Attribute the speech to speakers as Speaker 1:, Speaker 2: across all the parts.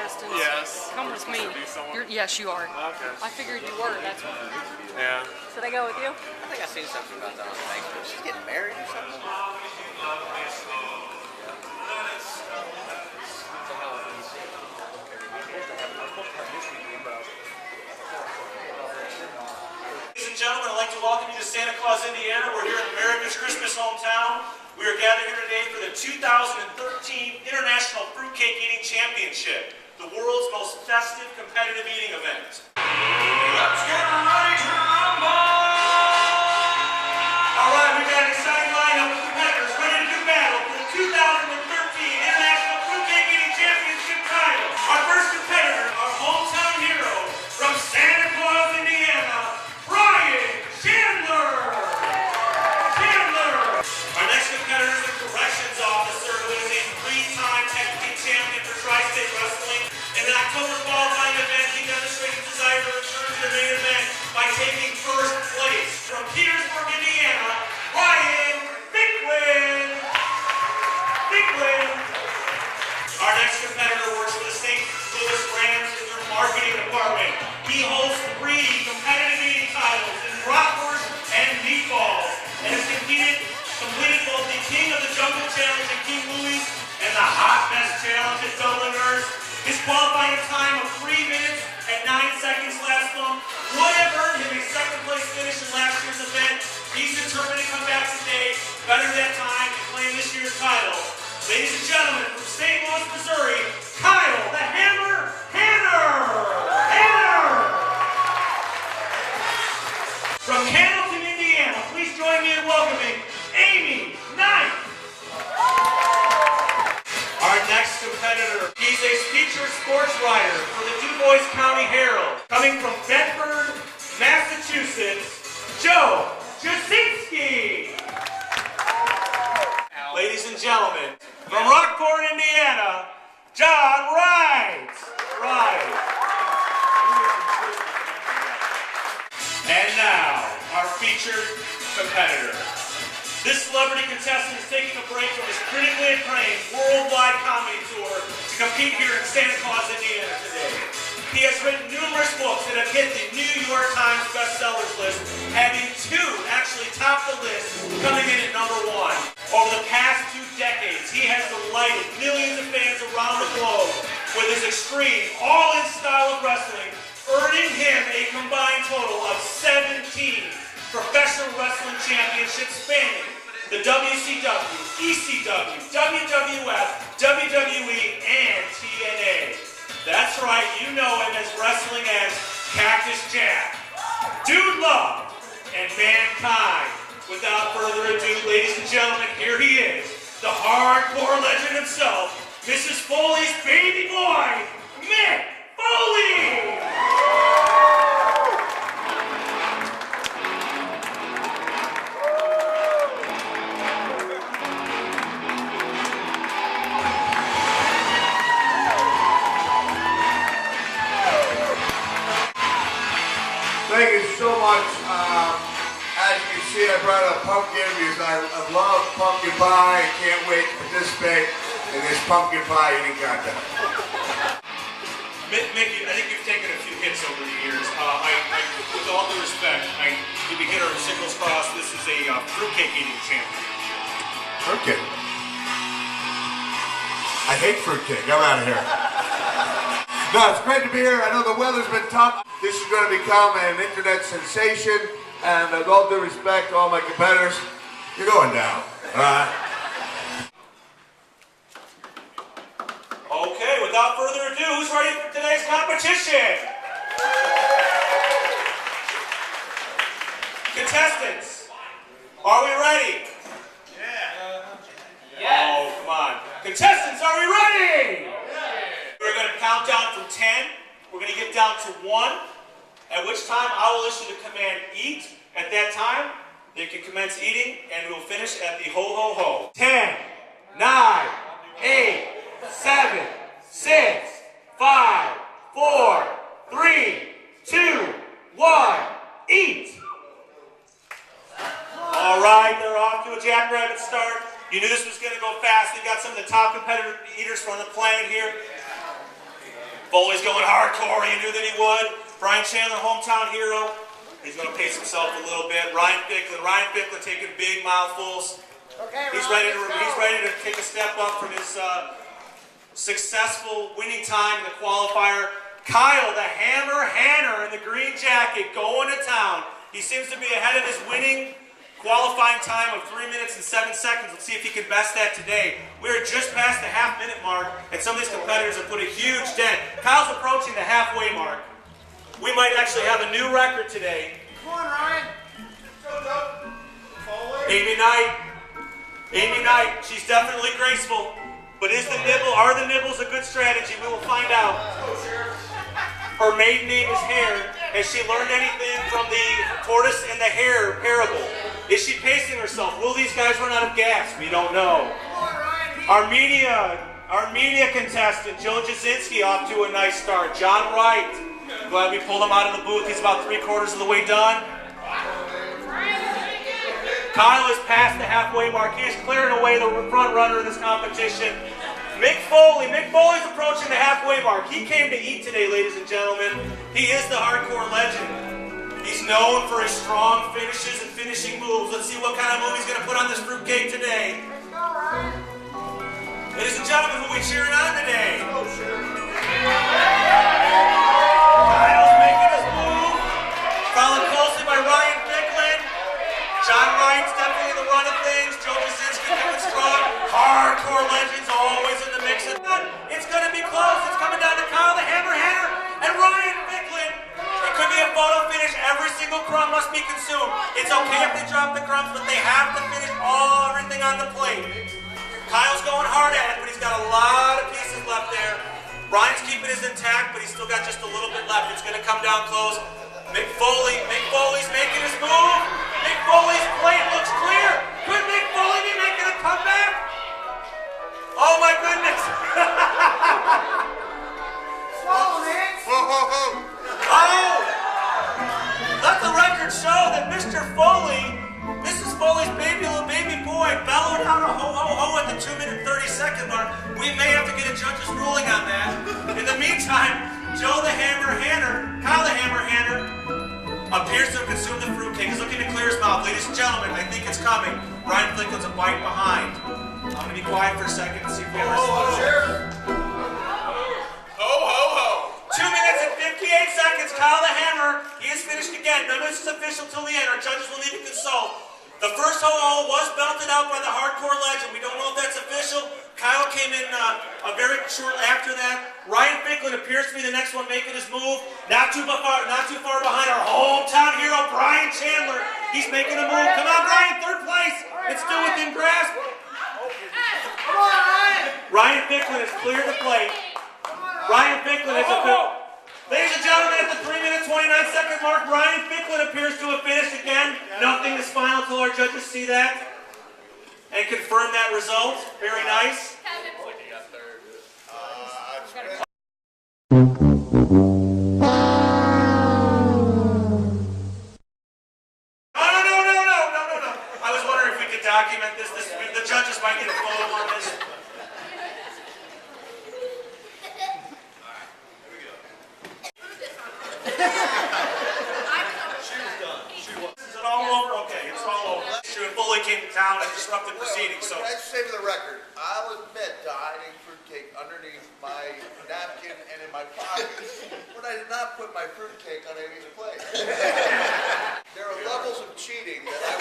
Speaker 1: contestants.
Speaker 2: Yes.
Speaker 1: Come with me. Yes, you are.
Speaker 2: Okay.
Speaker 1: I figured you were, that's why.
Speaker 2: Yeah.
Speaker 1: Should I go with you?
Speaker 3: I think I've seen something about that on Facebook. She's getting married or something?
Speaker 4: Ladies and gentlemen, I'd like to welcome you to Santa Claus, Indiana. We're here in America's Christmas hometown. We are gathered here today for the 2013 International Fruitcake Eating Championship, the world's most festive competitive eating event. Let's get ready to rumble! All right, we've got an exciting lineup of competitors ready to do battle for the 2013 International Fruitcake Eating Championship title. Our first competitor, our hometown hero from Santa Claus, Indiana, Ryan Chandler. Our next competitor is a corrections officer who is a three-time heavyweight champion for Tri-State Wrestling. In an October qualifying event, he demonstrated his desire to return to the main event by taking first place. From Petersburg, Indiana, Ryan Ficklin. Our next competitor works for the St. Louis Rams in their marketing department. He holds 3 competitive eating titles in Rockport and meatballs, and has completed both the King of the Jungle Challenge at King Louis and the Hot Mess Challenge at Dubliners. His qualifying time of 3 minutes and 9 seconds last month would have earned him a second place finish in last year's event. He's determined to come back today, better that time, and claim this year's title. Ladies and gentlemen, from St. Louis, Missouri, Kyle the Hammer Hanner! From Cannelton, Indiana, please join me in welcoming Amy Knight. Our next competitor, he's a featured sports writer for the Du Bois County Herald. Coming from Bedford, Massachusetts, Joe Jasinski. Ladies and gentlemen, from Rockport, Indiana, Jon Wright. And now, our featured competitor. This celebrity contestant is taking a break from his critically acclaimed worldwide comedy tour to compete here in Santa Claus, Indiana today. He has written numerous books that have hit the New York Times bestsellers list, having 2 actually top the list, coming in at #1. Over the past 2 decades, he has delighted millions of fans around the globe with his extreme, all-in style of wrestling, earning him a combined total of 17 professional wrestling championships spanning the WCW, ECW, WWF, WWE, and TNA. That's right, you know him as wrestling as Cactus Jack, Dude Love, and Mankind. Without further ado, ladies and gentlemen, here he is, the hardcore legend himself, Mrs. Foley's baby boy, Mick Foley!
Speaker 5: Thank you so much. As you can see, I brought a pumpkin because I love pumpkin pie and can't wait to participate in this pumpkin pie eating contest.
Speaker 4: Mickey, I think you've taken a few hits over the years. With all due respect, to be hit our signals crossed, this is a fruitcake eating championship.
Speaker 5: Fruitcake? I hate fruitcake. I'm out of here. No, it's great to be here. I know the weather's been tough. This is going to become an internet sensation, and with all due respect to all my competitors, you're going down. All right?
Speaker 4: Okay, without further ado, who's ready for today's competition? Contestants, are we ready?
Speaker 3: Yes.
Speaker 4: Oh, come on. Contestants, are we ready? We're going to count down from 10. We're going to get down to 1, at which time I will issue the command eat. At that time, they can commence eating, and we'll finish at the ho ho ho. 10, 9, 8, 7, 6, 5, 4, 3, 2, 1, eat! All right, they're off to a jackrabbit start. You knew this was going to go fast. We've got some of the top competitive eaters from the planet here. Foley's going hardcore. You knew that he would. Brian Chandler, hometown hero. He's going to pace himself a little bit. Ryan Ficklin. Ryan Ficklin taking big mouthfuls.
Speaker 2: Okay,
Speaker 4: He's ready to take a step up from his successful winning time in the qualifier. Kyle, the Hammer Hanner in the green jacket, going to town. He seems to be ahead of his winning qualifying time of 3 minutes and 7 seconds. Let's see if he can best that today. We're just past the half-minute mark, and some of these competitors have put a huge dent. Kyle's approaching the halfway mark. We might actually have a new record today.
Speaker 2: Come on, Ryan.
Speaker 4: Amy Knight, she's definitely graceful, but are the nibbles a good strategy? We will find out. Her maiden name is Hare. Has she learned anything from the tortoise and the hare parable? Is she pacing herself? Will these guys run out of gas? We don't know. Armenia contestant Joe Jasinski off to a nice start. Jon Wright, glad we pulled him out of the booth. He's about 3/4 of the way done. Kyle is past the halfway mark. He is clearing away the front runner in this competition. Mick Foley's approaching the halfway mark. He came to eat today, ladies and gentlemen. He is the hardcore legend. He's known for his strong finishes and finishing moves. Let's see what kind of move he's going to put on this fruitcake today. Ladies and gentlemen, who are we cheering on today? Kyle's making his move. Followed closely by Ryan Ficklin. Jon Wright's definitely in the run of things. Joe Jasinski coming strong. Hardcore legends always in the mix. It's going to be close. It's coming down to Kyle the Hammer Hanner and Ryan Ficklin. It could be a photo finish. Every single crumb must be consumed. It's okay if they drop the crumbs, but they have to finish everything on the plate. Kyle's going hard at it, but he's got a lot of pieces left there. Ryan's keeping his intact, but he's still got just a little bit left. It's going to come down close. Mick Foley's making his move. Mick Foley's plate looks clear. Could Mick Foley be making a comeback? Oh my goodness.
Speaker 2: Swallow, man.
Speaker 4: Oh! Let the record show that Mr. Foley, Mrs. Foley's little baby boy, bellowed out a ho-ho-ho at the 2 minute 30-second mark. We may have to get a judge's ruling on that. In the meantime, Kyle the Hammer Hanner, appears to have consumed the fruitcake. He's looking to clear his mouth. Ladies and gentlemen, I think it's coming. Ryan Ficklin's a bite behind. I'm going to be quiet for a second and see if we have a response. Ho, ho, ho. 2 minutes and 58 seconds. Kyle the Hammer, he is finished again. None of this is official till the end. Our judges will need to consult. The first ho-ho was belted out by the hardcore legend. We don't know if that's official. Kyle came in very short after that. Ryan Ficklin appears to be the next one making his move. Not too far behind our hometown hero, Brian Chandler. He's making a move. Come on, Brian, third place. It's still within grasp.
Speaker 2: Come on, Ryan.
Speaker 4: Ryan Ficklin has cleared the plate. Ryan Ficklin is a... Ladies and gentlemen, at the 3 minute 29-second mark, Ryan Ficklin appears to have finished again. Nothing is final until our judges see that and confirm that result. Very nice. No. I was wondering if we could document this. The judges might get a photo on this. Foley came to town and disrupted proceedings. So
Speaker 5: I just say for the record, I'll admit to hiding fruitcake underneath my napkin and in my pocket, but I did not put my fruitcake on Amy's plate. There are levels of cheating that I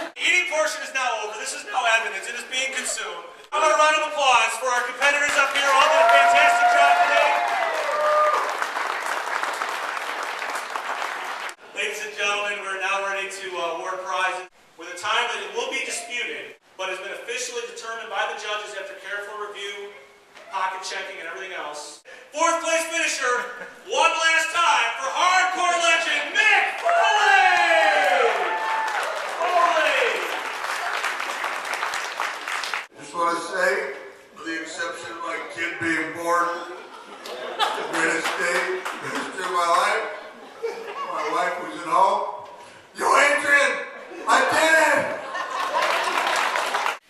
Speaker 5: won't.
Speaker 4: Eating portion is now over. This is now evidence. It is being consumed. How about a round of applause for our competitors up here? All did a fantastic job today. Ladies and gentlemen, we're now ready to award prizes with a time that it will be disputed, but has been officially determined by the judges after careful review, pocket checking, and everything else. Fourth place finisher, one last time for hardcore legend Mick Foley!
Speaker 5: Just want to say, with the exception of my kid being born, the greatest day in the history of my life, my wife was at home. Yo, Adrian, I did it!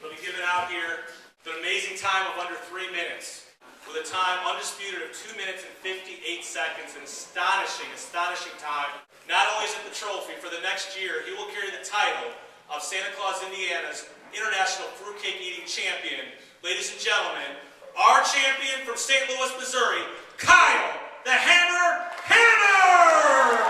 Speaker 4: We'll be giving out here an amazing time of under 3 minutes with a with a time undisputed of 2 minutes and 58 seconds. An astonishing time. Not only is it the trophy, for the next year, he will carry the title of Santa Claus, Indiana's International Fruitcake Eating Champion. Ladies and gentlemen, our champion from St. Louis, Missouri, Kyle the Hammer Hammer!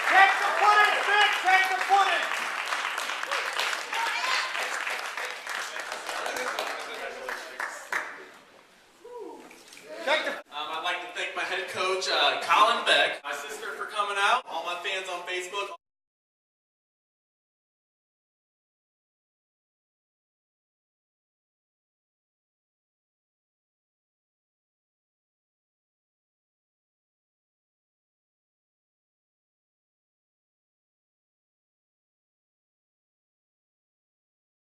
Speaker 2: Take the footage, Mick! Take the footage!
Speaker 3: I'd like to thank my head coach, Colin Beck.